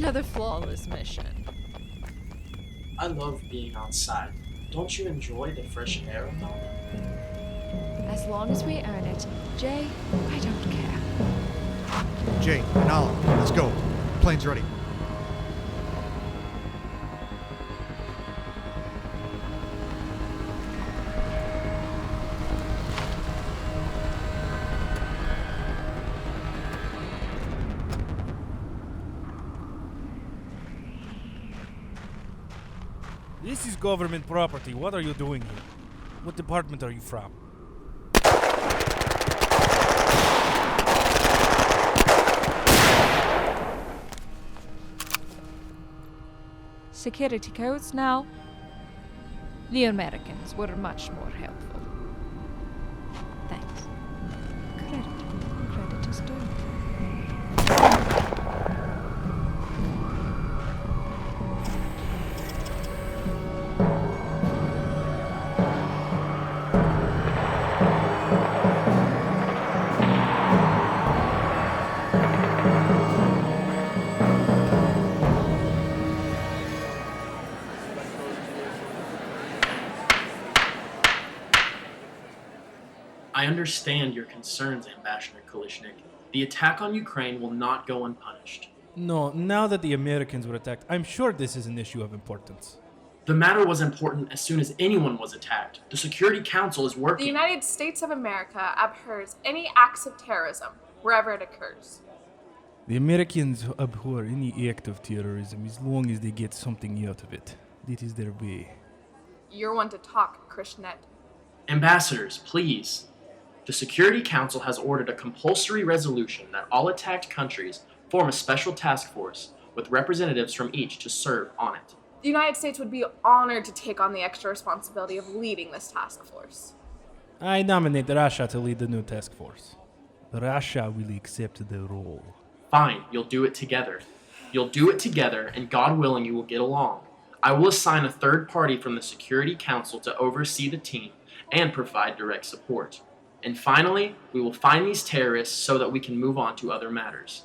Another flawless mission. I love being outside. Don't you enjoy the fresh air and all? As long as we earn it. Jay, I don't care. Jay, Nala, let's go. Plane's ready. This is government property. What are you doing here? What department are you from? Security codes now. The Americans were much more helpful. Thanks. Credit is due. I understand your concerns, Ambassador Kulishnik. The attack on Ukraine will not go unpunished. No, now that the Americans were attacked, I'm sure this is an issue of importance. The matter was important as soon as anyone was attacked. The Security Council is working. The United States of America abhors any acts of terrorism, wherever it occurs. The Americans abhor any act of terrorism as long as they get something out of it. That is their way. You're one to talk, Krishnet. Ambassadors, please. The Security Council has ordered a compulsory resolution that all attacked countries form a special task force with representatives from each to serve on it. The United States would be honored to take on the extra responsibility of leading this task force. I nominate Russia to lead the new task force. Russia will accept the role. Fine, you'll do it together. You'll do it together, and God willing, you will get along. I will assign a third party from the Security Council to oversee the team and provide direct support. And finally, we will find these terrorists so that we can move on to other matters.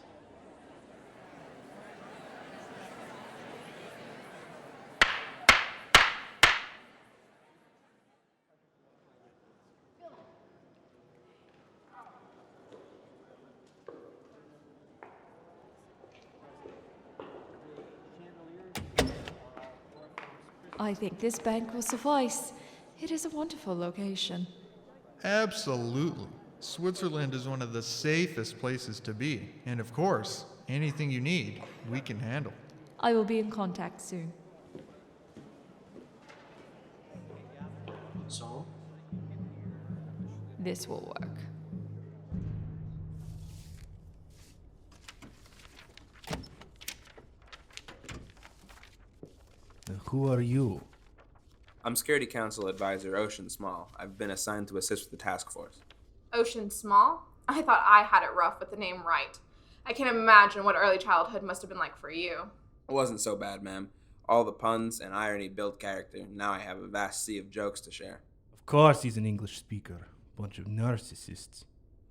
I think this bank will suffice. It is a wonderful location. Absolutely. Switzerland is one of the safest places to be. And of course, anything you need, we can handle. I will be in contact soon. So? This will work. Who are you? I'm Security Council Advisor Ocean Small. I've been assigned to assist with the task force. Ocean Small? I thought I had it rough with the name right. I can't imagine what early childhood must have been like for you. It wasn't so bad, ma'am. All the puns and irony built character. Now I have a vast sea of jokes to share. Of course he's an English speaker. Bunch of narcissists.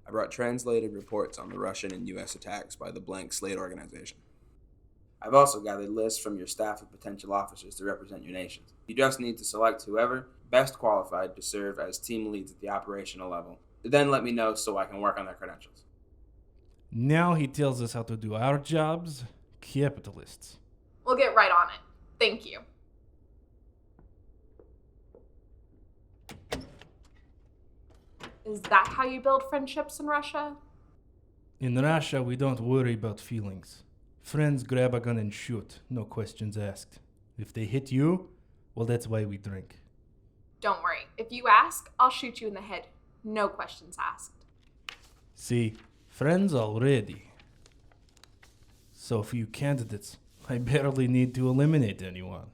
I brought translated reports on the Russian and U.S. attacks by the Blank Slate organization. I've also gathered lists from your staff of potential officers to represent your nations. You just need to select whoever best qualified to serve as team leads at the operational level. Then let me know so I can work on their credentials. Now he tells us how to do our jobs. Capitalists. We'll get right on it. Thank you. Is that how you build friendships in Russia? In Russia, we don't worry about feelings. Friends grab a gun and shoot, no questions asked. If they hit you, well, that's why we drink. Don't worry. If you ask, I'll shoot you in the head. No questions asked. See, friends already. So few candidates. I barely need to eliminate anyone.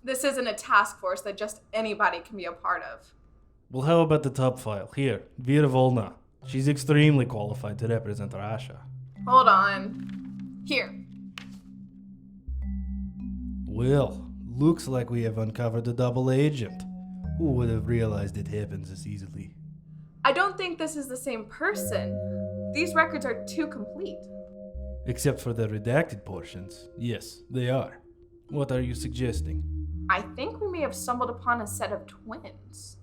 This isn't a task force that just anybody can be a part of. Well, how about the top file? Here, Vera Volna. She's extremely qualified to represent Russia. Hold on. Here. Well, looks like we have uncovered a double agent. Who would have realized it happens this easily? I don't think this is the same person. These records are too complete. Except for the redacted portions. Yes, they are. What are you suggesting? I think we may have stumbled upon a set of twins.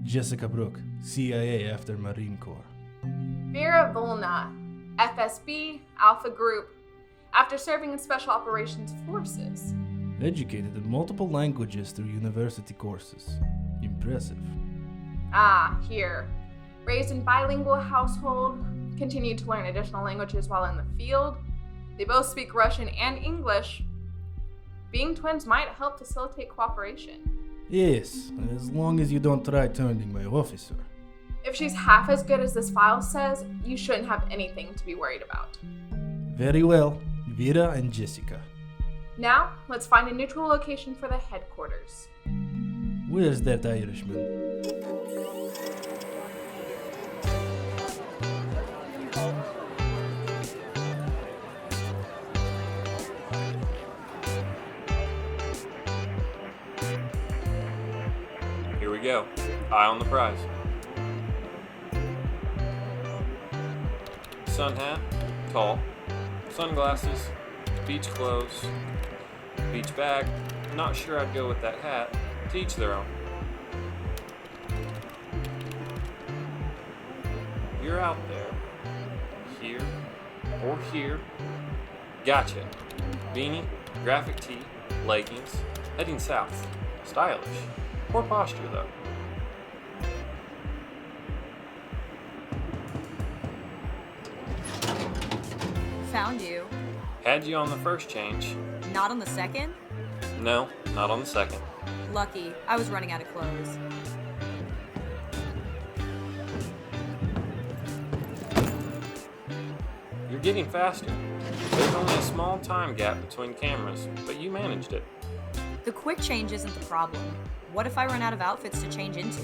Jessica Brooke, CIA after Marine Corps. Vera Volna, FSB, Alpha Group, after serving in Special Operations Forces. Educated in multiple languages through university courses. Impressive. Here. Raised in bilingual household, continued to learn additional languages while in the field. They both speak Russian and English. Being twins might help facilitate cooperation. Yes, as long as you don't try turning my officer. If she's half as good as this file says, you shouldn't have anything to be worried about. Very well, Vera and Jessica. Now, let's find a neutral location for the headquarters. Where's that Irishman? Here we go. Eye on the prize. Sun hat, tall. Sunglasses, beach clothes, beach bag. Not sure I'd go with that hat. To each their own. You're out there. Here or here. Gotcha. Beanie, graphic tee, leggings, heading south. Stylish. Poor posture though. Found you. Had you on the first change. Not on the second? No, not on the second. Lucky. I was running out of clothes. You're getting faster. There's only a small time gap between cameras, but you managed it. The quick change isn't the problem. What if I run out of outfits to change into?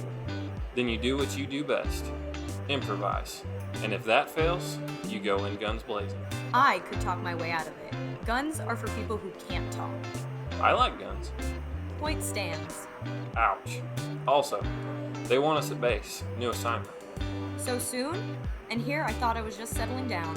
Then you do what you do best. Improvise. And if that fails, you go in guns blazing. I could talk my way out of it. Guns are for people who can't talk. I like guns. Point stands. Ouch. Also, they want us at base. New assignment. So soon? And here I thought I was just settling down.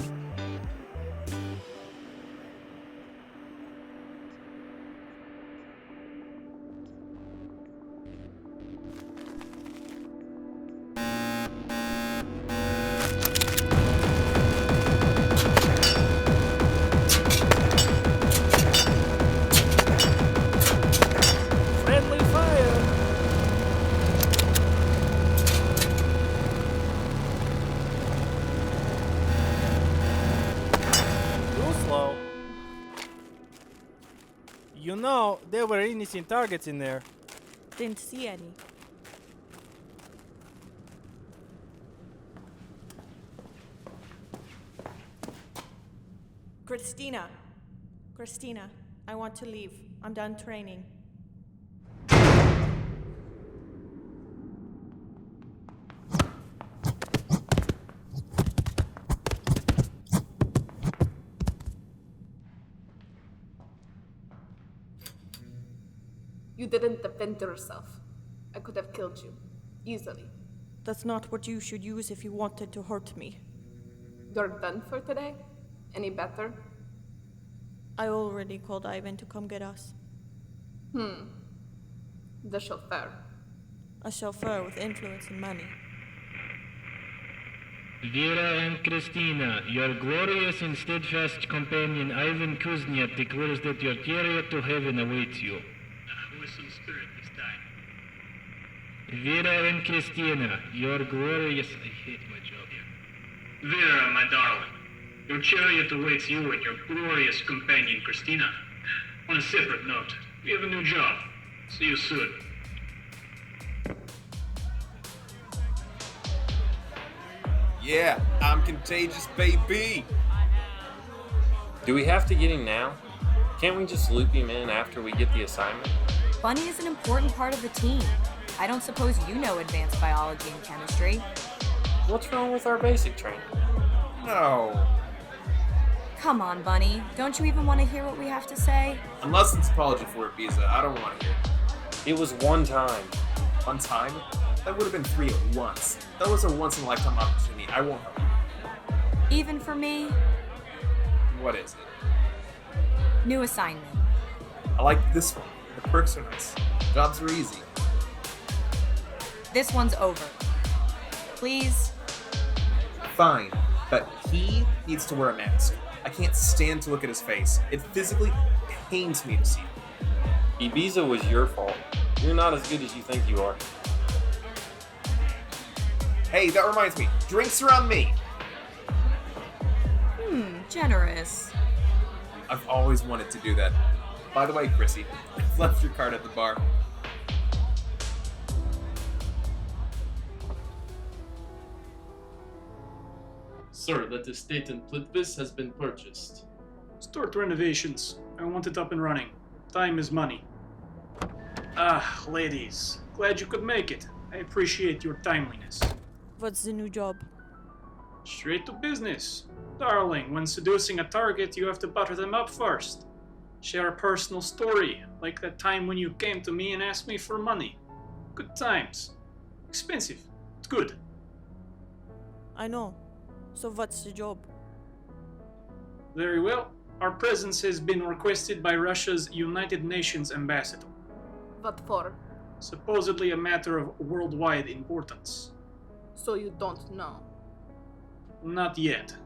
Friendly fire! Too slow. You know, there were innocent targets in there. Didn't see any. Christina, I want to leave. I'm done training. You didn't defend yourself. I could have killed you. Easily. That's not what you should use if you wanted to hurt me. You're done for today? Any better? I already called Ivan to come get us. The chauffeur. A chauffeur with influence and money. Vera and Christina, your glorious and steadfast companion Ivan Kuzniak declares that your chariot to heaven awaits you. With some spirit this time. Vera and Christina, your glorious... I hate my job here. Vera, my darling, your chariot awaits you and your glorious companion Christina. On a separate note, we have a new job. See you soon. Yeah, I'm contagious, baby. Do we have to get him now? Can't we just loop him in after we get the assignment? Bunny is an important part of the team. I don't suppose you know advanced biology and chemistry. What's wrong with our basic training? No. Come on, Bunny. Don't you even want to hear what we have to say? Unless it's apology for it, Visa, I don't want to hear it. It was one time. One time? That would have been 3 at once. That was a once-in-a-lifetime opportunity. I won't help you. Even for me? What is it? New assignment. I like this one. The perks are nice. Jobs are easy. This one's over. Please? Fine, but he needs to wear a mask. I can't stand to look at his face. It physically pains me to see it. Ibiza was your fault. You're not as good as you think you are. Hey, that reminds me. Drinks are on me. Generous. I've always wanted to do that. By the way, Chrissy, I've left your card at the bar. Sir, that estate in Plitvice has been purchased. Start renovations. I want it up and running. Time is money. Ah, ladies. Glad you could make it. I appreciate your timeliness. What's the new job? Straight to business. Darling, when seducing a target, you have to butter them up first. Share a personal story, like that time when you came to me and asked me for money. Good times. Expensive, but good. I know. So what's the job? Very well. Our presence has been requested by Russia's United Nations ambassador. What for? Supposedly a matter of worldwide importance. So you don't know. Not yet.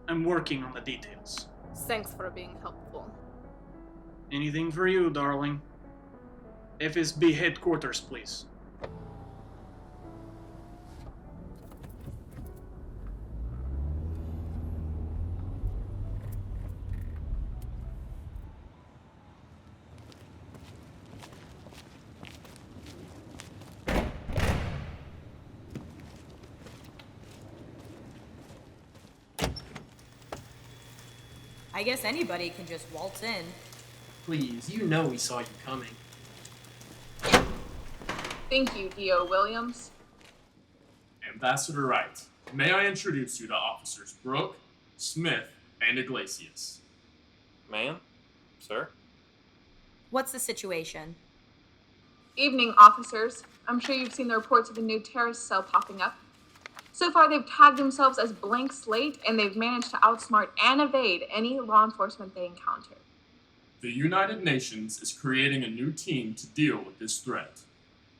I'm working on the details. Thanks for being helpful. Anything for you, darling. FSB headquarters, please. I guess anybody can just waltz in. Please, you know we saw you coming. Thank you, D.O. Williams. Ambassador Wright, may I introduce you to Officers Brooke, Smith, and Iglesias. Ma'am? Sir? What's the situation? Evening, officers. I'm sure you've seen the reports of a new terrorist cell popping up. So far, they've tagged themselves as Blank Slate, and they've managed to outsmart and evade any law enforcement they encounter. The United Nations is creating a new team to deal with this threat.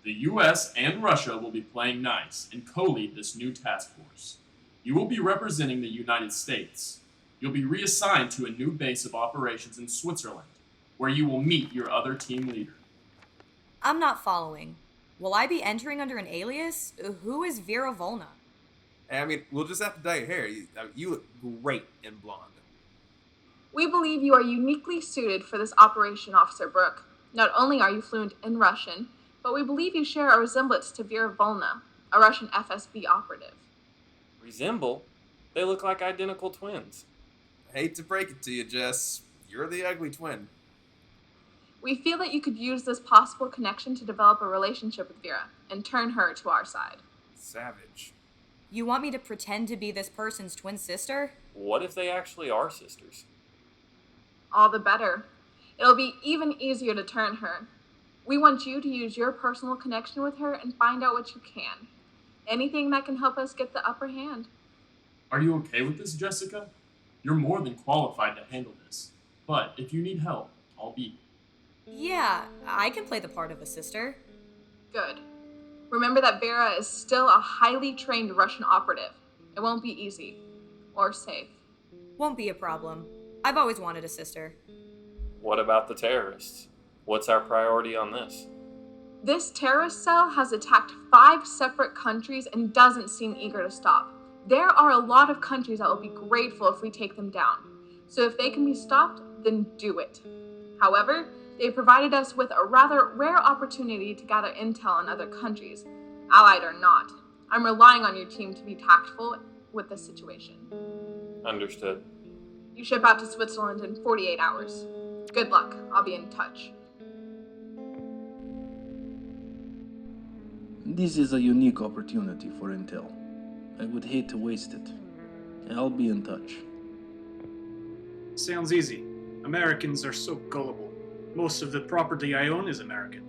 The US and Russia will be playing nice and co-lead this new task force. You will be representing the United States. You'll be reassigned to a new base of operations in Switzerland, where you will meet your other team leader. I'm not following. Will I be entering under an alias? Who is Vera Volna? I mean, we'll just have to dye your hair. You look great in blonde. We believe you are uniquely suited for this operation, Officer Brooke. Not only are you fluent in Russian, but we believe you share a resemblance to Vera Volna, a Russian FSB operative. Resemble? They look like identical twins. I hate to break it to you, Jess. You're the ugly twin. We feel that you could use this possible connection to develop a relationship with Vera and turn her to our side. Savage. You want me to pretend to be this person's twin sister? What if they actually are sisters? All the better. It'll be even easier to turn her. We want you to use your personal connection with her and find out what you can. Anything that can help us get the upper hand. Are you okay with this, Jessica? You're more than qualified to handle this. But if you need help, I'll be. Yeah, I can play the part of a sister. Good. Remember that Vera is still a highly trained Russian operative. It won't be easy. Or safe. Won't be a problem. I've always wanted a sister. What about the terrorists? What's our priority on this? This terrorist cell has attacked 5 separate countries and doesn't seem eager to stop. There are a lot of countries that will be grateful if we take them down. So if they can be stopped, then do it. However, they provided us with a rather rare opportunity to gather intel on other countries, allied or not. I'm relying on your team to be tactful with this situation. Understood. You ship out to Switzerland in 48 hours. Good luck. I'll be in touch. This is a unique opportunity for intel. I would hate to waste it. I'll be in touch. Sounds easy. Americans are so gullible. Most of the property I own is American.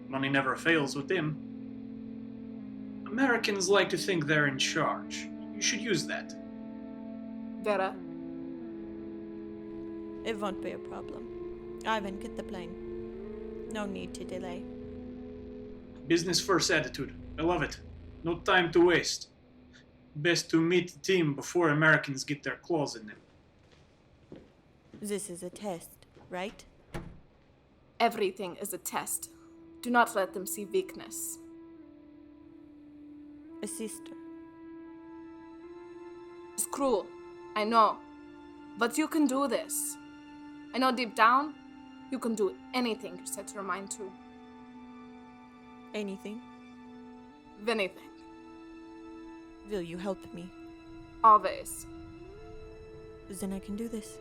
Money never fails with them. Americans like to think they're in charge. You should use that. Vera? It won't be a problem. Ivan, get the plane. No need to delay. Business first attitude. I love it. No time to waste. Best to meet the team before Americans get their claws in them. This is a test, right? Everything is a test. Do not let them see weakness. A sister. It's cruel, I know. But you can do this. I know deep down, you can do anything you set your mind to. Anything? Anything. Will you help me? Always. Then I can do this.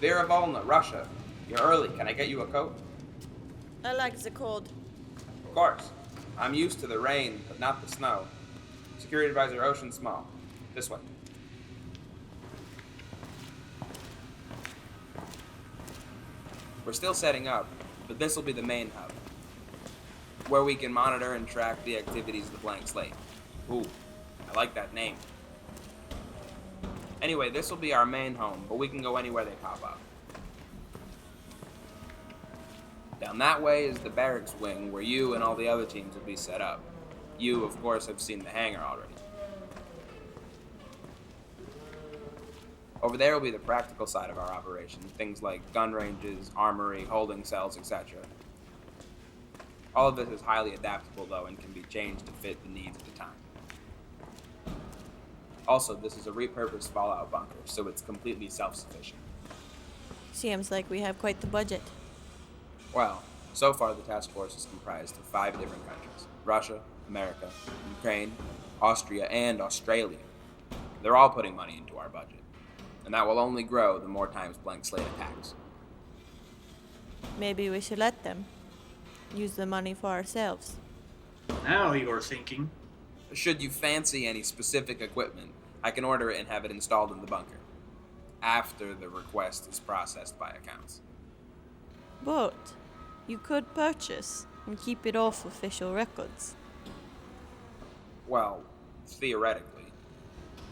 Vera Volna, Russia. You're early. Can I get you a coat? I like the cold. Of course. I'm used to the rain, but not the snow. Security Advisor Ocean Small. This way. We're still setting up, but this will be the main hub, where we can monitor and track the activities of the blank slate. Ooh, I like that name. Anyway, this will be our main home, but we can go anywhere they pop up. Down that way is the barracks wing, where you and all the other teams will be set up. You, of course, have seen the hangar already. Over there will be the practical side of our operation, things like gun ranges, armory, holding cells, etc. All of this is highly adaptable, though, and can be changed to fit the needs of the time. Also, this is a repurposed fallout bunker, so it's completely self-sufficient. Seems like we have quite the budget. Well, so far the task force is comprised of 5 different countries: Russia, America, Ukraine, Austria, and Australia. They're all putting money into our budget, and that will only grow the more times Blank Slate attacks. Maybe we should let them. Use the money for ourselves. Now you're thinking. Should you fancy any specific equipment, I can order it and have it installed in the bunker, after the request is processed by accounts. But you could purchase and keep it off official records. Well, theoretically.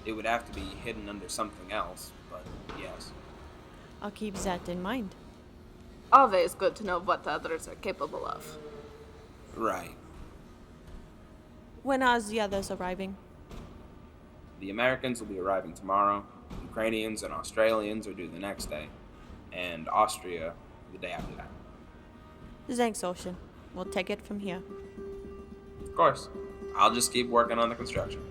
It would have to be hidden under something else, but yes. I'll keep that in mind. Always good to know what others are capable of. Right. When are the others arriving? The Americans will be arriving tomorrow, Ukrainians and Australians are due the next day, and Austria the day after that. Thanks, Ocean. We'll take it from here. Of course. I'll just keep working on the construction.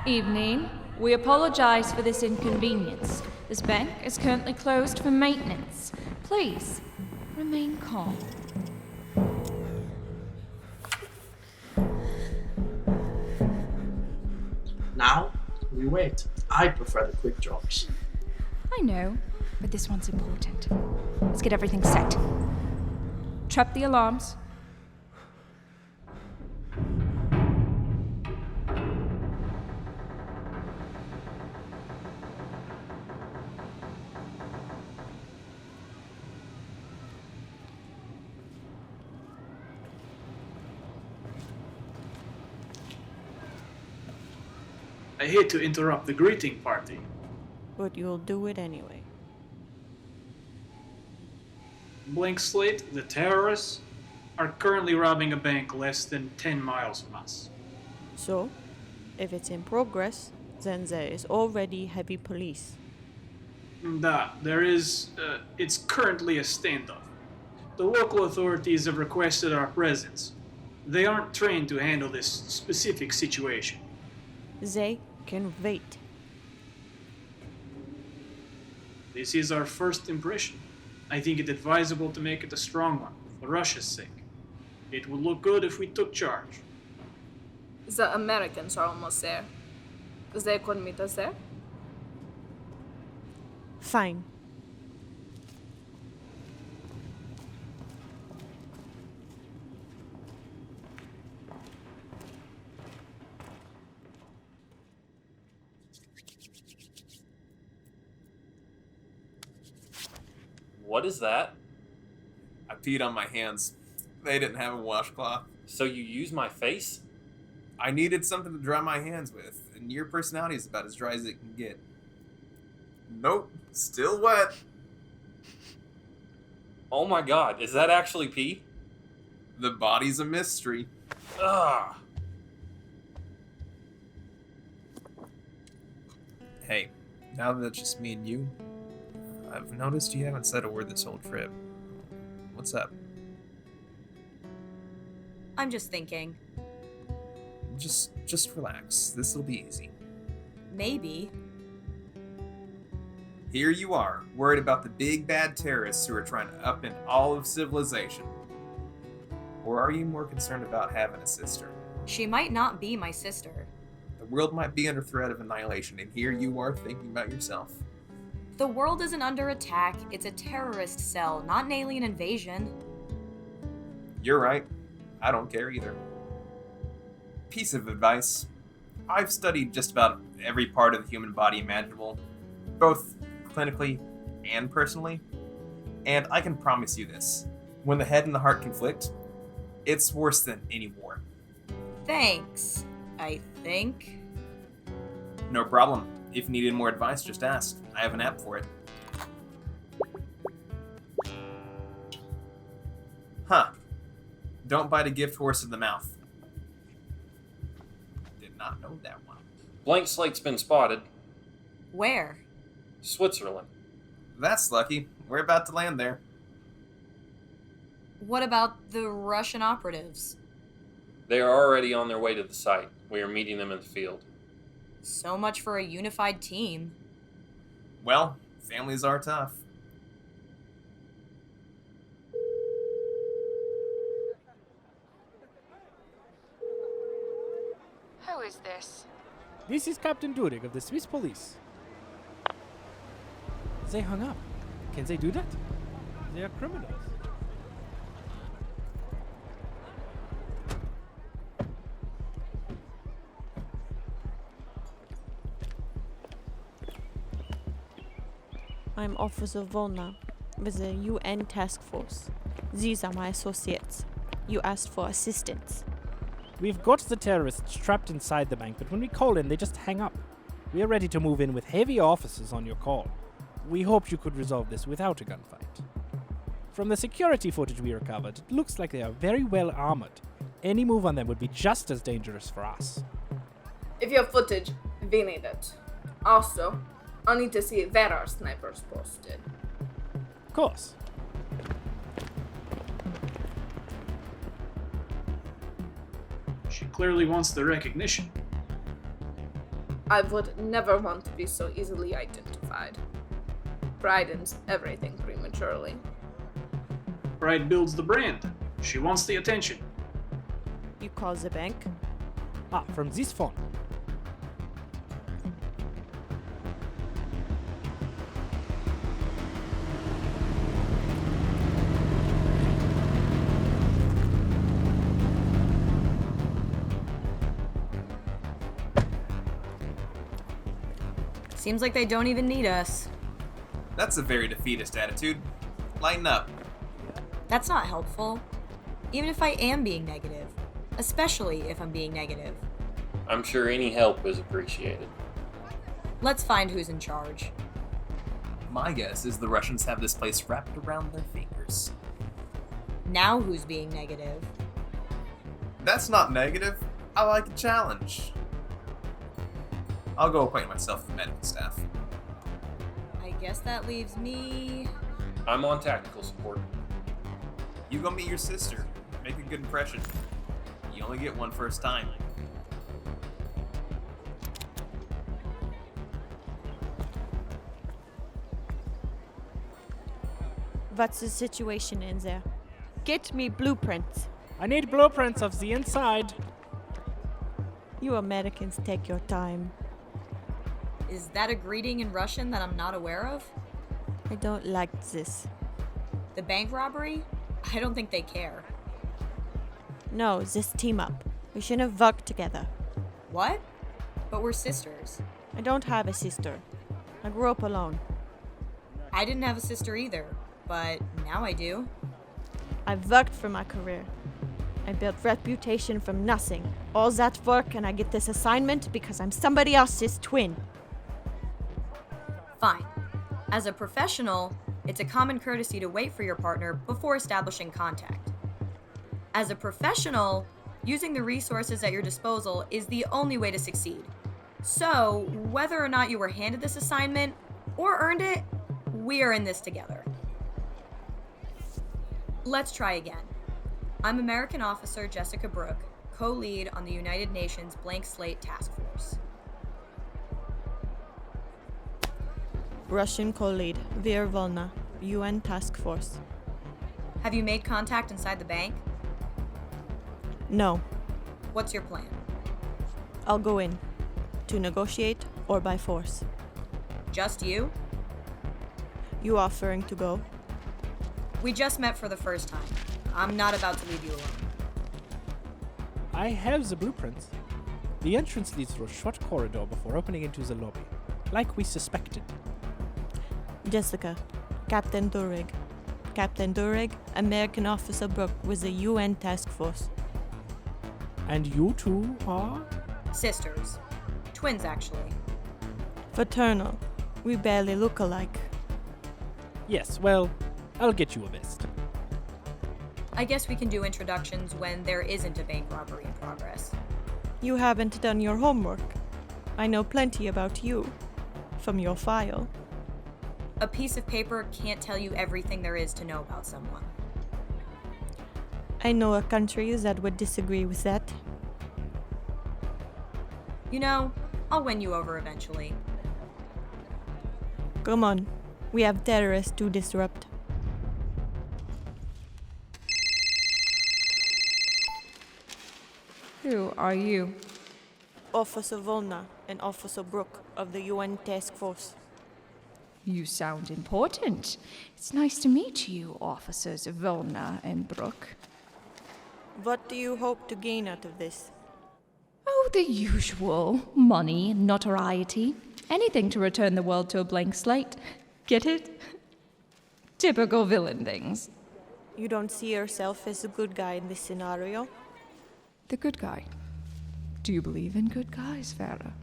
Evening. We apologize for this inconvenience. This bank is currently closed for maintenance. Please, remain calm. Now, we wait. I prefer the quick draws. I know, but this one's important. Let's get everything set. Trap the alarms. I hate to interrupt the greeting party. But you'll do it anyway. Blank Slate, the terrorists, are currently robbing a bank less than 10 miles from us. So, if it's in progress, then there is already heavy police. It's currently a standoff. The local authorities have requested our presence. They aren't trained to handle this specific situation. They can wait. This is our first impression. I think it advisable to make it a strong one, for Russia's sake. It would look good if we took charge. The Americans are almost there. They could meet us there. Fine. What is that? I peed on my hands. They didn't have a washcloth. So you use my face? I needed something to dry my hands with, and your personality is about as dry as it can get. Nope, still wet. Oh my god, is that actually pee? The body's a mystery. Ugh. Hey, now that it's just me and you, I've noticed you haven't said a word this whole trip. What's up? I'm just thinking. Just relax. This'll be easy. Maybe. Here you are, worried about the big bad terrorists who are trying to upend all of civilization. Or are you more concerned about having a sister? She might not be my sister. The world might be under threat of annihilation, and here you are thinking about yourself. The world isn't under attack. It's a terrorist cell, not an alien invasion. You're right. I don't care either. Piece of advice. I've studied just about every part of the human body imaginable, both clinically and personally, and I can promise you this. When the head and the heart conflict, it's worse than any war. Thanks, I think. No problem. If you needed more advice, just ask. I have an app for it. Huh. Don't bite a gift horse in the mouth. Did not know that one. Blank Slate's been spotted. Where? Switzerland. That's lucky. We're about to land there. What about the Russian operatives? They are already on their way to the site. We are meeting them in the field. So much for a unified team. Well, families are tough. Who is this? This is Captain Durig of the Swiss police. They hung up. Can they do that? They are criminals. I'm Officer Volna with the UN task force. These are my associates. You asked for assistance. We've got the terrorists trapped inside the bank, but when we call in, they just hang up. We are ready to move in with heavy officers on your call. We hoped you could resolve this without a gunfight. From the security footage we recovered, it looks like they are very well armored. Any move on them would be just as dangerous for us. If you have footage, we need it. Also, I need to see where our snipers posted. Of course. She clearly wants the recognition. I would never want to be so easily identified. Brydens everything prematurely. Pride builds the brand. She wants the attention. You call the bank? Ah, from this phone. Seems like they don't even need us. That's a very defeatist attitude. Lighten up. That's not helpful. Even if I am being negative. Especially if I'm being negative. I'm sure any help is appreciated. Let's find who's in charge. My guess is the Russians have this place wrapped around their fingers. Now who's being negative? That's not negative. I like a challenge. I'll go acquaint myself with the medical staff. I guess that leaves me... I'm on tactical support. You go meet your sister. Make a good impression. You only get one first time. What's the situation in there? Get me blueprints. I need blueprints of the inside. You Americans take your time. Is that a greeting in Russian that I'm not aware of? I don't like this. The bank robbery? I don't think they care. No, this team up. We should have worked together. What? But we're sisters. I don't have a sister. I grew up alone. I didn't have a sister either, but now I do. I've worked for my career. I built reputation from nothing. All that work and I get this assignment because I'm somebody else's twin. Fine. As a professional, it's a common courtesy to wait for your partner before establishing contact. As a professional, using the resources at your disposal is the only way to succeed. So, whether or not you were handed this assignment or earned it, we are in this together. Let's try again. I'm American Officer Jessica Brooke, co-lead on the United Nations Blank Slate Task Force. Russian co-lead, Vera Volna, UN Task Force. Have you made contact inside the bank? No. What's your plan? I'll go in. To negotiate or by force. Just you? You offering to go? We just met for the first time. I'm not about to leave you alone. I have the blueprints. The entrance leads through a short corridor before opening into the lobby, like we suspected. Jessica, Captain Durig. Captain Durig, American Officer Brooke with the UN Task Force. And you two are? Sisters. Twins, actually. Fraternal. We barely look alike. Yes, well, I'll get you a vest. I guess we can do introductions when there isn't a bank robbery in progress. You haven't done your homework. I know plenty about you. From your file. A piece of paper can't tell you everything there is to know about someone. I know a country that would disagree with that. You know, I'll win you over eventually. Come on. We have terrorists to disrupt. Who are you? Officer Volna and Officer Brooke of the UN Task Force. You sound important. It's nice to meet you, Officers Volna and Brooke. What do you hope to gain out of this? Oh, the usual. Money, notoriety. Anything to return the world to a blank slate. Get it? Typical villain things. You don't see yourself as a good guy in this scenario? The good guy. Do you believe in good guys, Farah?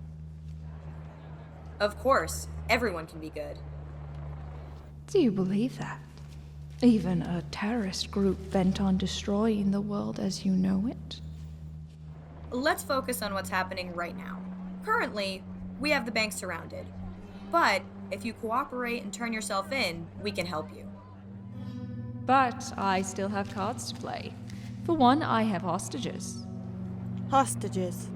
Of course. Everyone can be good. Do you believe that? Even a terrorist group bent on destroying the world as you know it? Let's focus on what's happening right now. Currently, we have the bank surrounded. But if you cooperate and turn yourself in, we can help you. But I still have cards to play. For one, I have hostages. Hostages?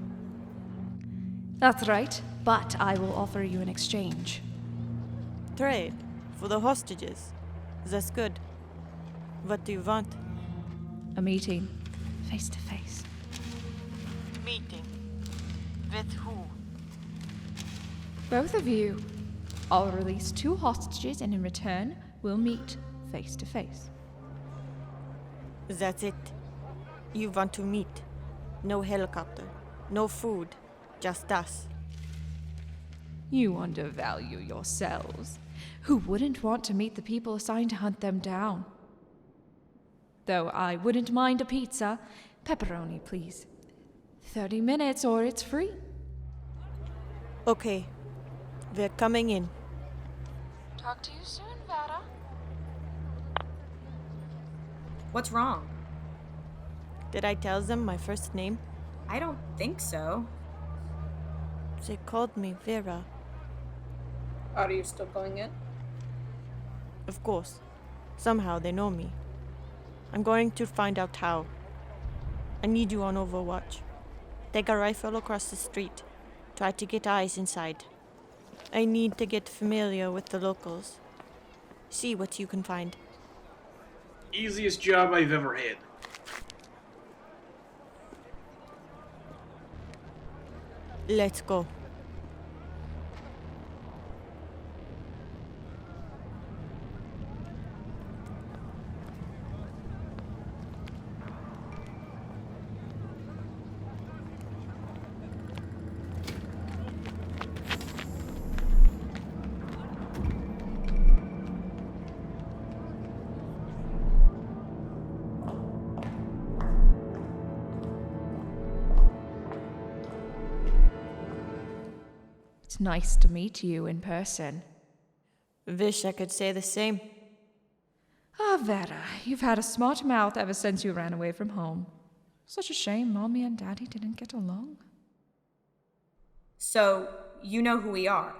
That's right, but I will offer you an exchange. Trade for the hostages. That's good. What do you want? A meeting, face to face. Meeting. With who? Both of you. I'll release 2 hostages, and in return, we'll meet face to face. That's it. You want to meet. No helicopter. No food. Just us. You undervalue yourselves. Who wouldn't want to meet the people assigned to hunt them down? Though I wouldn't mind a pizza. Pepperoni, please. 30 minutes or it's free. Okay. We're coming in. Talk to you soon, Vada. What's wrong? Did I tell them my first name? I don't think so. They called me Vera. Are you still going in? Of course. Somehow they know me. I'm going to find out how. I need you on Overwatch. Take a rifle across the street. Try to get eyes inside. I need to get familiar with the locals. See what you can find. Easiest job I've ever had. Let's go. It's nice to meet you in person. Wish I could say the same. Ah, Vera, you've had a smart mouth ever since you ran away from home. Such a shame Mommy and Daddy didn't get along. So, you know who we are?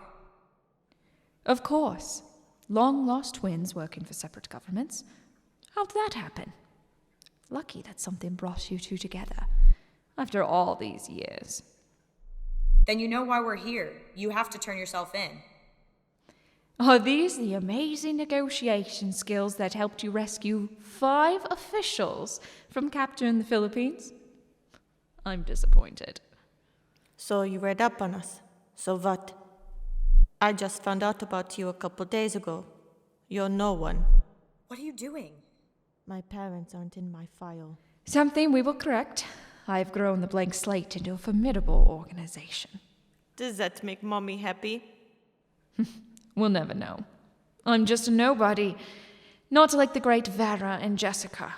Of course. Long-lost twins working for separate governments. How'd that happen? Lucky that something brought you 2 together. After all these years. Then you know why we're here. You have to turn yourself in. Are these the amazing negotiation skills that helped you rescue 5 officials from capture in the Philippines? I'm disappointed. So you read up on us. So what? I just found out about you a couple days ago. You're no one. What are you doing? My parents aren't in my file. Something we will correct. I've grown the Blank Slate into a formidable organization. Does that make Mommy happy? We'll never know. I'm just a nobody. Not like the great Vera and Jessica.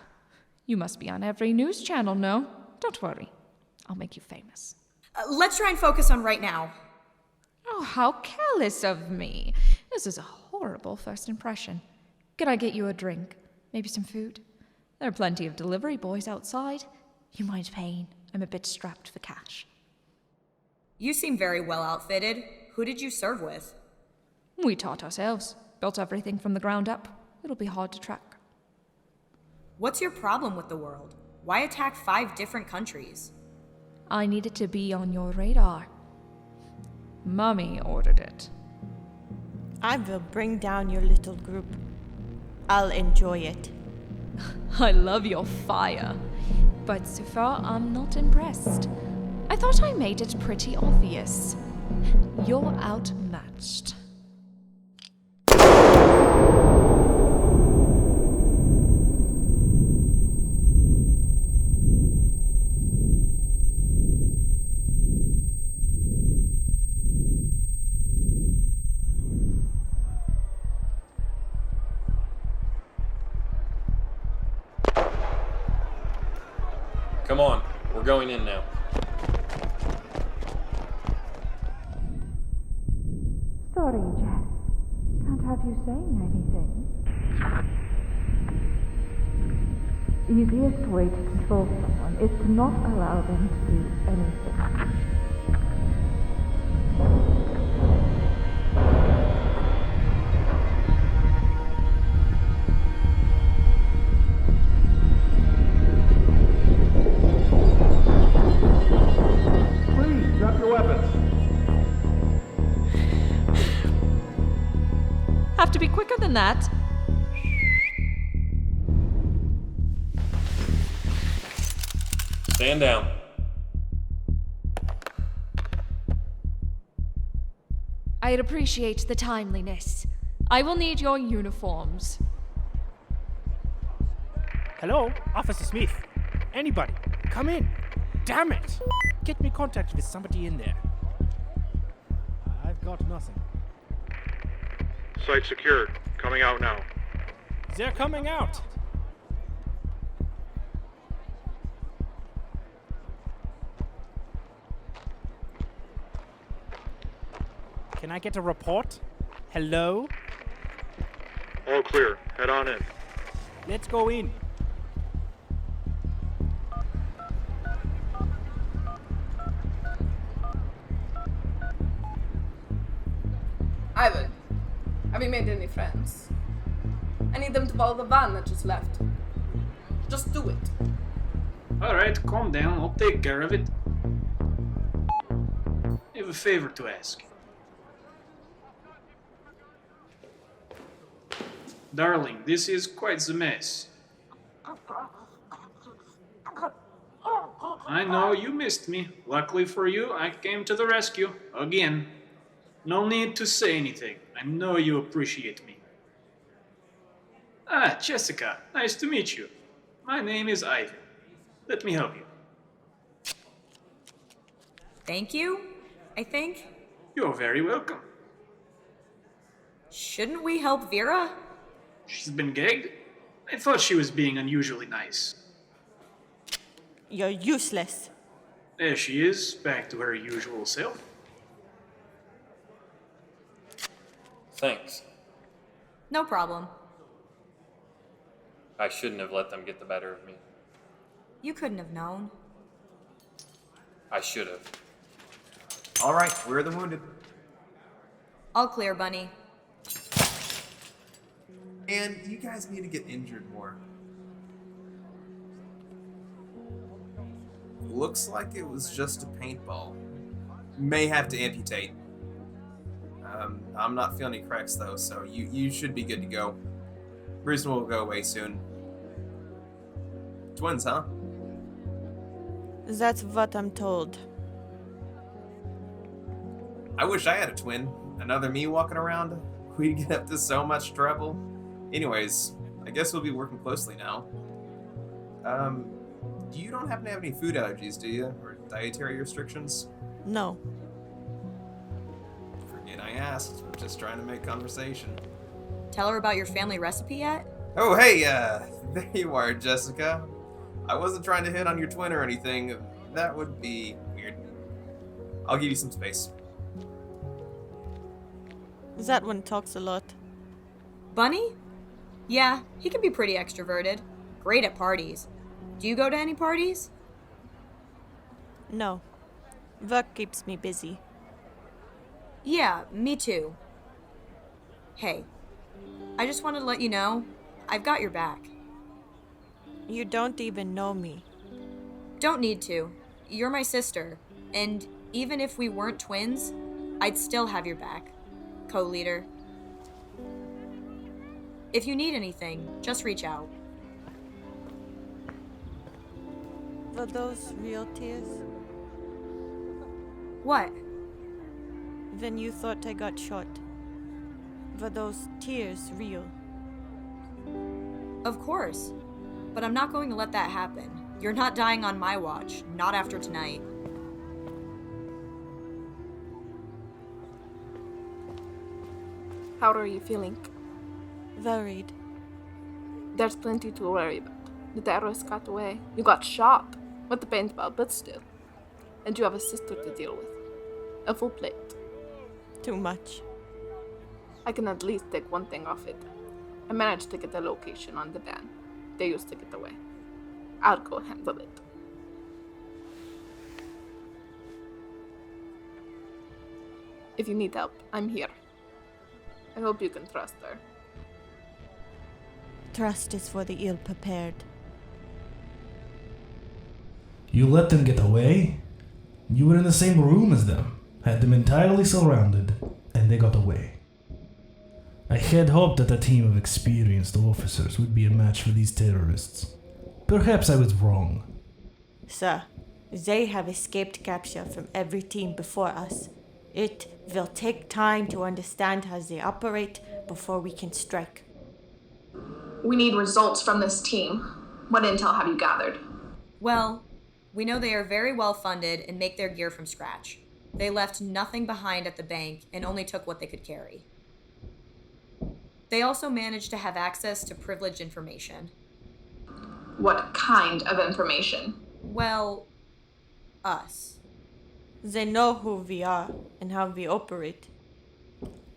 You must be on every news channel, no? Don't worry. I'll make you famous. Let's try and focus on right now. Oh, how careless of me. This is a horrible first impression. Can I get you a drink? Maybe some food? There are plenty of delivery boys outside. You mind paying? I'm a bit strapped for cash. You seem very well outfitted. Who did you serve with? We taught ourselves. Built everything from the ground up. It'll be hard to track. What's your problem with the world? Why attack 5 different countries? I needed to be on your radar. Mummy ordered it. I will bring down your little group. I'll enjoy it. I love your fire. But so far, I'm not impressed. I thought I made it pretty obvious. You're outmatched. Come on, we're going in now. Sorry, Jess. Can't have you saying anything. Easiest way to control someone is to not allow them to do anything. Please, drop your weapons. have to be quicker than that. Stand down. I'd appreciate the timeliness. I will need your uniforms. Hello, Officer Smith. Anybody, come in. Damn it! Get me contact with somebody in there. I've got nothing. Site secured. Coming out now. They're coming out. Can I get a report? Hello? All clear. Head on in. Let's go in. Ivan, have you made any friends? I need them to follow the van that just left. Just do it. Alright, calm down, I'll take care of it. I have a favor to ask. Darling, this is quite the mess. I know you missed me. Luckily for you, I came to the rescue. Again. No need to say anything. I know you appreciate me. Ah, Jessica, nice to meet you. My name is Ivan. Let me help you. Thank you, I think. You're very welcome. Shouldn't we help Vera? She's been gagged? I thought she was being unusually nice. You're useless. There she is, back to her usual self. Thanks. No problem. I shouldn't have let them get the better of me. You couldn't have known. I should have. All right, where are the wounded? All clear, Bunny. And you guys need to get injured more. Looks like it was just a paintball. May have to amputate. I'm not feeling any cracks though, so you should be good to go. Bruising will go away soon. Twins, huh? That's what I'm told. I wish I had a twin. Another me walking around. We'd get up to so much trouble. Anyways, I guess we'll be working closely now. You don't happen to have any food allergies, do you? Or dietary restrictions? No. Forget I asked. I'm just trying to make conversation. Tell her about your family recipe yet? Oh, hey, there you are, Jessica. I wasn't trying to hit on your twin or anything. That would be weird. I'll give you some space. That one talks a lot. Bunny? Yeah, he can be pretty extroverted. Great at parties. Do you go to any parties? No. Work keeps me busy. Yeah, me too. Hey, I just wanted to let you know, I've got your back. You don't even know me. Don't need to. You're my sister, and even if we weren't twins, I'd still have your back, co-leader. If you need anything, just reach out. Were those real tears? What? When you thought I got shot. Were those tears real? Of course. But I'm not going to let that happen. You're not dying on my watch, not after tonight. How are you feeling? Worried. There's plenty to worry about. The terrorists got away. You got shot with the paintball, but still. And you have a sister to deal with. A full plate. Too much. I can at least take one thing off it. I managed to get the location on the van they used to get away. I'll go handle it. If you need help, I'm here. I hope you can trust her. Trust is for the ill-prepared. You let them get away? You were in the same room as them, had them entirely surrounded, and they got away. I had hoped that a team of experienced officers would be a match for these terrorists. Perhaps I was wrong. Sir, they have escaped capture from every team before us. It will take time to understand how they operate before we can strike. We need results from this team. What intel have you gathered? Well, we know they are very well funded and make their gear from scratch. They left nothing behind at the bank and only took what they could carry. They also managed to have access to privileged information. What kind of information? Well, us. They know who we are and how we operate.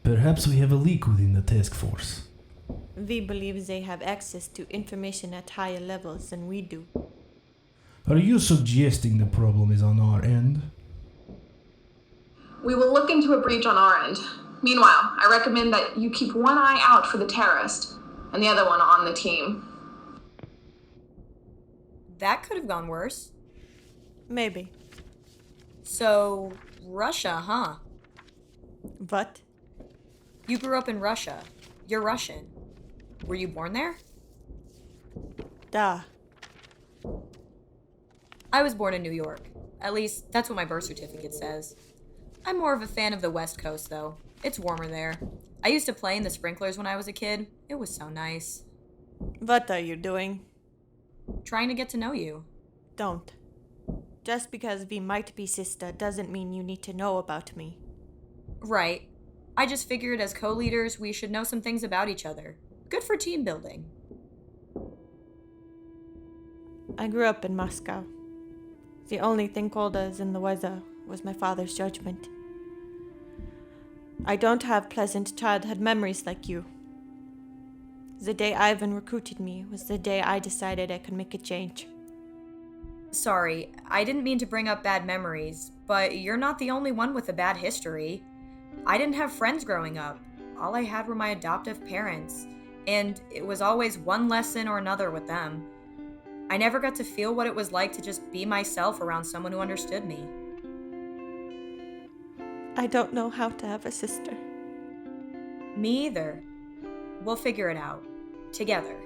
Perhaps we have a leak within the task force. We believe they have access to information at higher levels than we do. Are you suggesting the problem is on our end? We will look into a breach on our end. Meanwhile, I recommend that you keep one eye out for the terrorist and the other one on the team. That could have gone worse. Maybe. So, Russia, huh? What? You grew up in Russia. You're Russian. Were you born there? Da. I was born in New York. At least, that's what my birth certificate says. I'm more of a fan of the West Coast, though. It's warmer there. I used to play in the sprinklers when I was a kid. It was so nice. What are you doing? Trying to get to know you. Don't. Just because we might be sister doesn't mean you need to know about me. Right. I just figured as co-leaders, we should know some things about each other. Good for team building. I grew up in Moscow. The only thing colder than the weather was my father's judgment. I don't have pleasant childhood memories like you. The day Ivan recruited me was the day I decided I could make a change. Sorry, I didn't mean to bring up bad memories, but you're not the only one with a bad history. I didn't have friends growing up. All I had were my adoptive parents, and it was always one lesson or another with them. I never got to feel what it was like to just be myself around someone who understood me. I don't know how to have a sister. Me either. We'll figure it out. Together.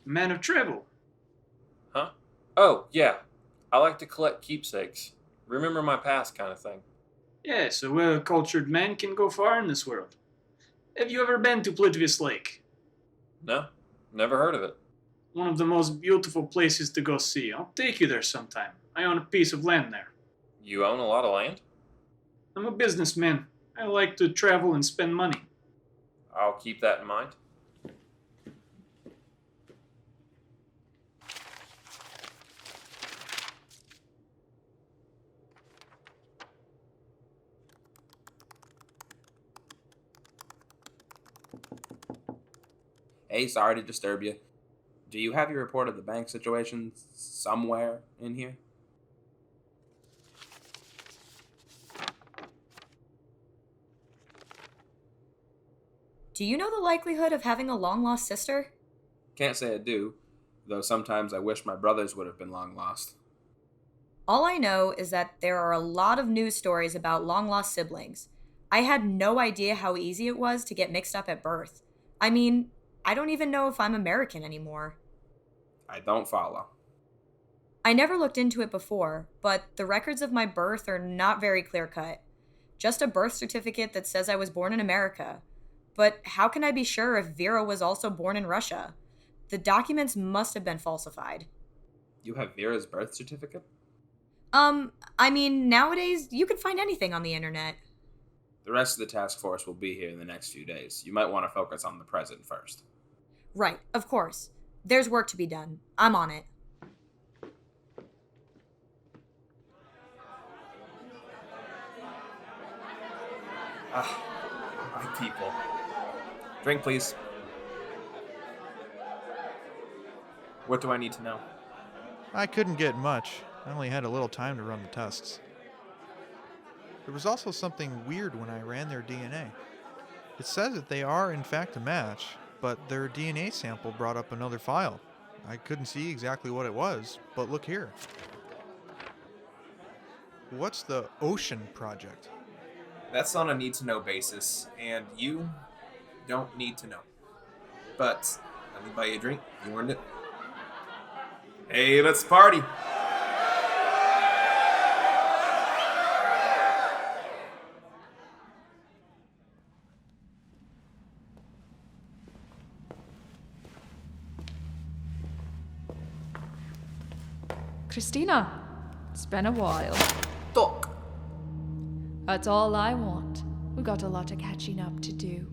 Man of travel. Huh? Oh, yeah. I like to collect keepsakes. Remember my past kind of thing. Yes, a well-cultured man can go far in this world. Have you ever been to Plitvice Lake? No, never heard of it. One of the most beautiful places to go see. I'll take you there sometime. I own a piece of land there. You own a lot of land? I'm a businessman. I like to travel and spend money. I'll keep that in mind. Hey, sorry to disturb you. Do you have your report of the bank situation somewhere in here? Do you know the likelihood of having a long-lost sister? Can't say I do, though sometimes I wish my brothers would have been long lost. All I know is that there are a lot of news stories about long-lost siblings. I had no idea how easy it was to get mixed up at birth. I mean, I don't even know if I'm American anymore. I don't follow. I never looked into it before, but the records of my birth are not very clear-cut. Just a birth certificate that says I was born in America. But how can I be sure if Vera was also born in Russia? The documents must have been falsified. You have Vera's birth certificate? I mean, nowadays, you can find anything on the internet. The rest of the task force will be here in the next few days. You might want to focus on the present first. Right, of course. There's work to be done. I'm on it. My people. Drink, please. What do I need to know? I couldn't get much. I only had a little time to run the tests. There was also something weird when I ran their DNA. It says that they are in fact a match, but their DNA sample brought up another file. I couldn't see exactly what it was, but look here. What's the Ocean Project? That's on a need to know basis, and you don't need to know. But let me buy you a drink. You earned it. Hey, let's party! Christina, it's been a while. Talk. That's all I want. We've got a lot of catching up to do.